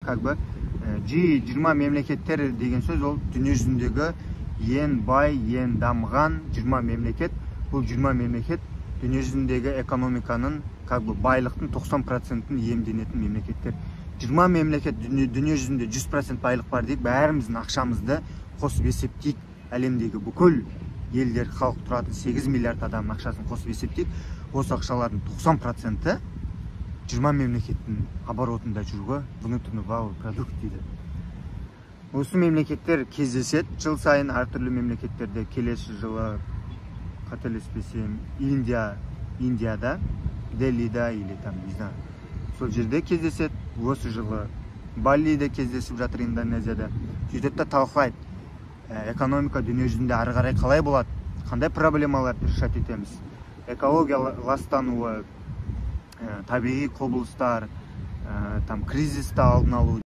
как бы G20 мемлекеттер деген сөз ол дүние жүзіндегі ең бай, ең дамыған 20 мемлекет. Бұл 20 мемлекет дүние жүзіндегі экономиканың как бы байлықтың 90%-ын иемденетін мемлекеттер. 20 мемлекет дүние жүзінде 100% байлық бар дейік, бәріміздің ақшамызды қосып есептейік. Әлемдегі бүкіл елдер, халық тұратын 8 миллиард адамның ақшасын қосып есептейік. Осы ақшалардың 90%-і 20 мемлекеттің оборотында жүргі внутренний валовой продукт дейді. Осы мемлекеттер кездеседі жыл сайын әртүрлі мемлекеттерде. Келесі жылы қателеспесем Индияда, Делида или там, не знаю, сол жерде кездеседі. Осы жылы Балиде кездесіп жатыр, Индонезияда. Сөйтеді талқылайды. Экономика дүние жүзінде ары қарай қалай болады, қандай проблемаларды решать етеміз. Экология ластануы, табиғи құбылыстар, кризисті алдын алу.